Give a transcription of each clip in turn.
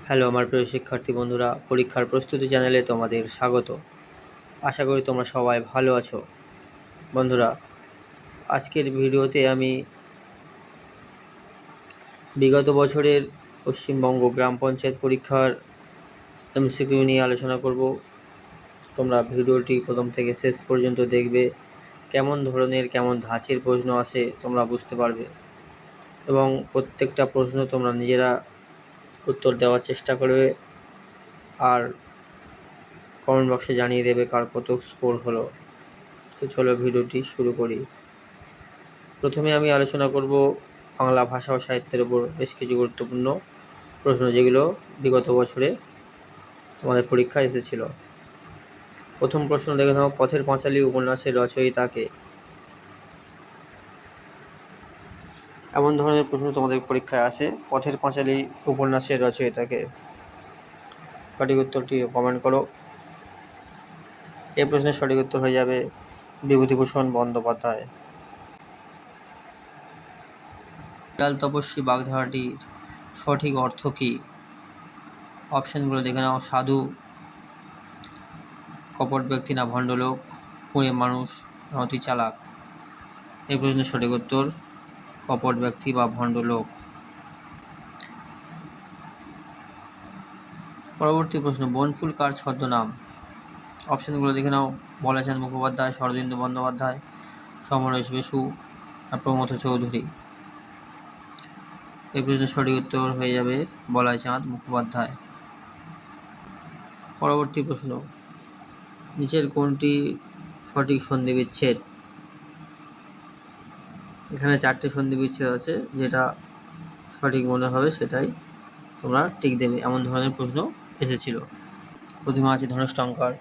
Hello আমার প্রিয় শিক্ষার্থী বন্ধুরা, পরীক্ষার প্রস্তুতি চ্যানেলে তোমাদের স্বাগত। আশা করি তোমরা সবাই ভালো আছো। বন্ধুরা, আজকের ভিডিওতে আমি বিগত বছরের পশ্চিমবঙ্গ গ্রাম পঞ্চায়েত পরীক্ষার এমসিকিউ নিয়ে আলোচনা করব। তোমরা ভিডিওটি প্রথম থেকে শেষ পর্যন্ত দেখবে। কেমন ধরনের কেমন ধাঁচের প্রশ্ন আসে তোমরা বুঝতে পারবে, এবং প্রত্যেকটা প্রশ্ন তোমরা নিজেরা উত্তর দেওয়ার চেষ্টা করবে, আর কমেন্ট বক্সে জানিয়ে দেবে কার কত স্কোর হলো। তো চলো ভিডিওটি শুরু করি। প্রথমে আমি আলোচনা করব বাংলা ভাষা ও সাহিত্যের উপর বেশ কিছু গুরুত্বপূর্ণ প্রশ্ন, যেগুলো বিগত বছরে তোমাদের পরীক্ষায় এসেছিল। প্রথম প্রশ্ন দেখে নাও, পথের পাঁচালী উপন্যাসের রচয়িতাকে। এমন ধরনের প্রশ্ন তোমাদের পরীক্ষায় আসে, পথের পাঁচালী উপন্যাসের রচয়িতাকে। সঠিক উত্তরটি কমেন্ট করো। এই প্রশ্নের সঠিক উত্তর হয়ে যাবে বিভূতিভূষণ বন্দ্যোপাধ্যায়। বিড়াল তপস্বী বাগধারাটির সঠিক অর্থ কী? অপশানগুলো দেখে নাও। সাধু, কপট ব্যক্তি না ভণ্ডলোক, কুঁড়ে মানুষ না অতি চালাক। এই প্রশ্নের সঠিক উত্তর কপট ব্যক্তি বা ভণ্ডলোক। পরবর্তী প্রশ্ন, বনফুল কার ছদ্মনাম? অপশানগুলো দেখে নাও। বলাচাঁদ মুখোপাধ্যায়, শরদিন্দু বন্দ্যোপাধ্যায়, সমরেশ বসু আর প্রমথ চৌধুরী। এই প্রশ্নের সঠিক উত্তর হয়ে যাবে বলাচাঁদ মুখোপাধ্যায়। পরবর্তী প্রশ্ন, নিচের কোনটি সঠিক সন্ধি বিচ্ছেদ? এখানে 4টে সন্ধি বিচ্ছেদ আছে, যেটা সঠিক মনে হবে সেটাই তোমরা টিক দেবে। এমন ধরনের প্রশ্ন এসেছিল। প্রথমে আছে ধনুষ্টঙ্কার,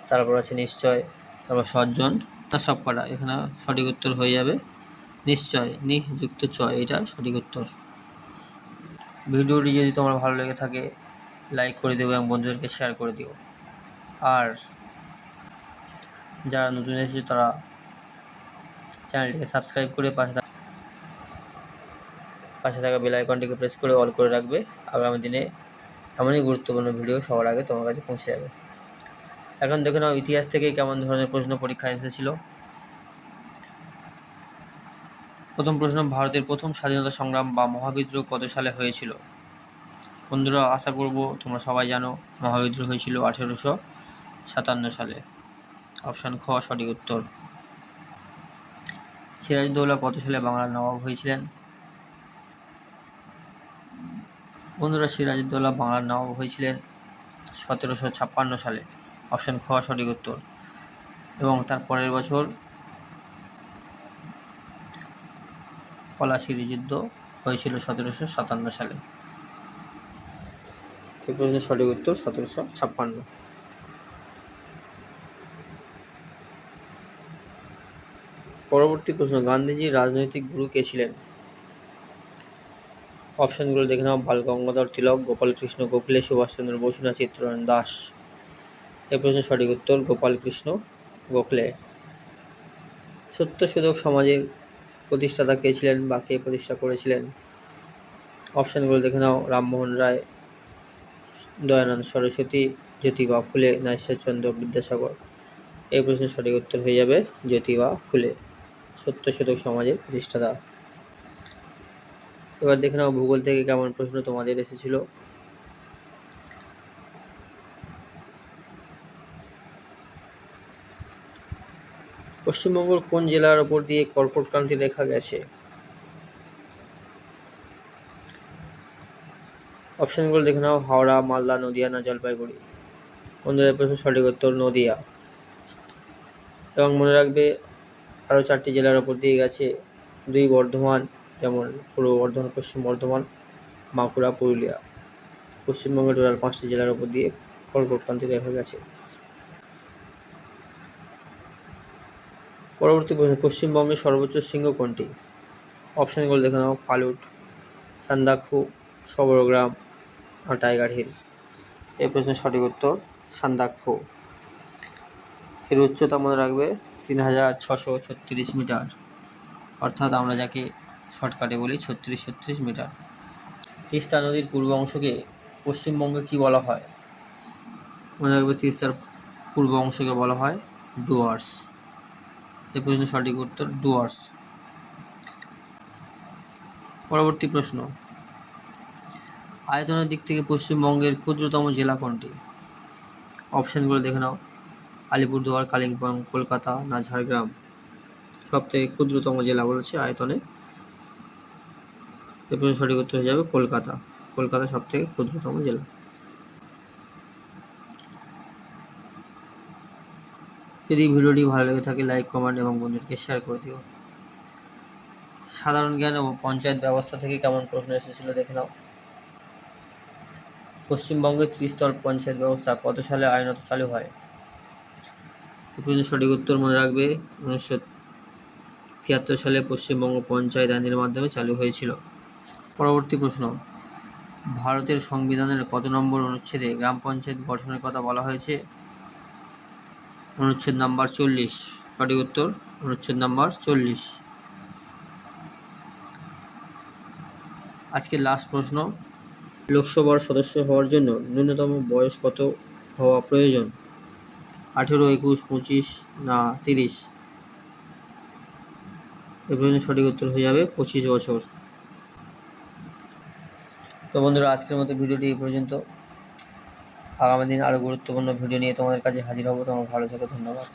তারপর আছে নিশ্চয়, তারপর সজ্জন না সব কটা। এখানে সঠিক উত্তর হয়ে যাবে নিশ্চয়, নিযুক্ত চয়, এটা সঠিক উত্তর। ভিডিওটি যদি তোমার ভালো লেগে থাকে লাইক করে দেবো এবং বন্ধুদেরকে শেয়ার করে দিও। আর যারা নতুন এসেছে তারা চ্যানেলটিকে সাবস্ক্রাইব করে পাশে থাকা বেল আইকনটিকে প্রেস করে অল করে রাখবে। আগামী দিনে এমনই গুরুত্বপূর্ণ ভিডিও সবার আগে তোমার কাছে পৌঁছে যাবে। এখন দেখে নাও ইতিহাস থেকে কেমন ধরনের প্রশ্ন পরীক্ষায় এসেছিল। প্রথম প্রশ্ন, ভারতের প্রথম স্বাধীনতা সংগ্রাম বা মহাবিদ্রোহ কত সালে হয়েছিল? বন্ধুরা, আশা করব তোমরা সবাই জানো মহাবিদ্রোহ হয়েছিল 1857 সালে। অপশান খ সঠিক উত্তর। সিরাজউদ্দৌলা কত সালে বাংলার নবাব হয়েছিলেন? বন্ধুরা, সিরাজউদ্দৌলা বাংলার নবাব হয়েছিলেন 1756 সালে। অপশান খ সঠিক উত্তর। এবং তার পরের বছর পলাশির যুদ্ধ হয়েছিল 1757 সালে। এই প্রশ্নের সঠিক উত্তর 1756। পরবর্তী প্রশ্ন, গান্ধীজির রাজনৈতিক গুরু কে ছিলেন? অপশানগুলো দেখে নাও। বাল গঙ্গাধর তিলক, গোপালকৃষ্ণ গোখলে, সুভাষচন্দ্র বসু না চিত্তরঞ্জন দাস। এই প্রশ্নের সঠিক উত্তর গোপালকৃষ্ণ গোখলে। সত্যশোধক সমাজের প্রতিষ্ঠাতা কে ছিলেন বা কে প্রতিষ্ঠা করেছিলেন? অপশানগুলো দেখে নাও। রামমোহন রায়, দয়ানন্দ সরস্বতী, জ্যোতিবা ফুলে না ঈশ্বরচন্দ্র বিদ্যাসাগর। এই প্রশ্নের সঠিক উত্তর হয়ে যাবে জ্যোতিবা ফুলে, সত্যশোধক সমাজের প্রতিষ্ঠাতা। এবার দেখে নাও ভূগোল থেকে কেমন প্রশ্ন তোমাদের এসেছিল। পশ্চিমবঙ্গের কোন জেলার ওপর দিয়ে কর্কট ক্রান্তি রেখা গেছে? অপশানগুলো দেখে নাও। হাওড়া, মালদা, নদিয়া না জলপাইগুড়ি। বন্ধুরা, এই প্রশ্নের সঠিক উত্তর নদিয়া। এবং মনে রাখবে আরও 4টি জেলার ওপর দিয়ে গেছে। 2 বর্ধমান, যেমন পূর্ব বর্ধমান, পশ্চিম বর্ধমান, বাঁকুড়া, পুরুলিয়া। পশ্চিমবঙ্গের টোটাল 5টি জেলার ওপর দিয়ে কর্কট ক্রান্তি রেখা গেছে। পরবর্তী প্রশ্ন, পশ্চিমবঙ্গের সর্বোচ্চ শৃঙ্গ কোনটি? অপশানগুলো দেখে নাও। ফালুট, সান্দাকফু, সবরগ্রাম আর টাইগার হিল। এই প্রশ্নের সঠিক উত্তর সান্দাকফু। এর উচ্চতা মনে রাখবে 3636 মিটার, অর্থাৎ আমরা যাকে শর্টকাটে বলি 3636 মিটার। তিস্তা নদীর পূর্ব অংশকে পশ্চিমবঙ্গে কি বলা হয়? মনে রাখবে তিস্তার পূর্ব অংশকে বলা হয় ডুয়ার্স। এ পর্যন্ত সঠিক উত্তর ডুয়ার্স। পরবর্তী প্রশ্ন, আয়তনের দিক থেকে পশ্চিমবঙ্গের ক্ষুদ্রতম জেলা কোনটি? অপশানগুলো দেখে নাও। আলিপুরদুয়ার, কালিম্পং, কলকাতা না ঝাড়গ্রাম? সব থেকে ক্ষুদ্রতম জেলা বলেছে আয়তনে। এ পর্যন্ত সঠিক উত্তর হয়ে যাবে কলকাতা। কলকাতা সব থেকে ক্ষুদ্রতম জেলা। যদি ভিডিওটি ভালো লেগে থাকে লাইক, কমেন্ট এবং বন্ধুদেরকে শেয়ার করে দিও। সাধারণ জ্ঞান ও পঞ্চায়েত ব্যবস্থা থেকে কেমন প্রশ্ন এসেছিল দেখে নাও। পশ্চিমবঙ্গের ত্রিস্তর পঞ্চায়েত ব্যবস্থা কত সালে আইনত চালু হয়? এ পর্যন্ত সঠিক উত্তর মনে রাখবে 1973 সালে পশ্চিমবঙ্গ পঞ্চায়েত আইনের মাধ্যমে চালু হয়েছিল। পরবর্তী প্রশ্ন, ভারতের সংবিধানের কত নম্বর অনুচ্ছেদে গ্রাম পঞ্চায়েত গঠনের কথা বলা হয়েছে? অনুচ্ছেদ নাম্বার 40। সঠিক উত্তর অনুচ্ছেদ নাম্বার 40। আজকে লাস্ট প্রশ্ন, লোকসভার সদস্য হওয়ার জন্য ন্যূনতম বয়স কত হওয়া প্রয়োজন? 18, 21, 25 না 30? এ পর্যন্ত সঠিক উত্তর হয়ে যাবে 25 বছর। তো বন্ধুরা, আজকের মতো ভিডিওটি এই পর্যন্ত। আগামী দিন আরও গুরুত্বপূর্ণ ভিডিও নিয়ে তোমাদের কাছে হাজির হব। তোমার ভালো থেকো, ধন্যবাদ।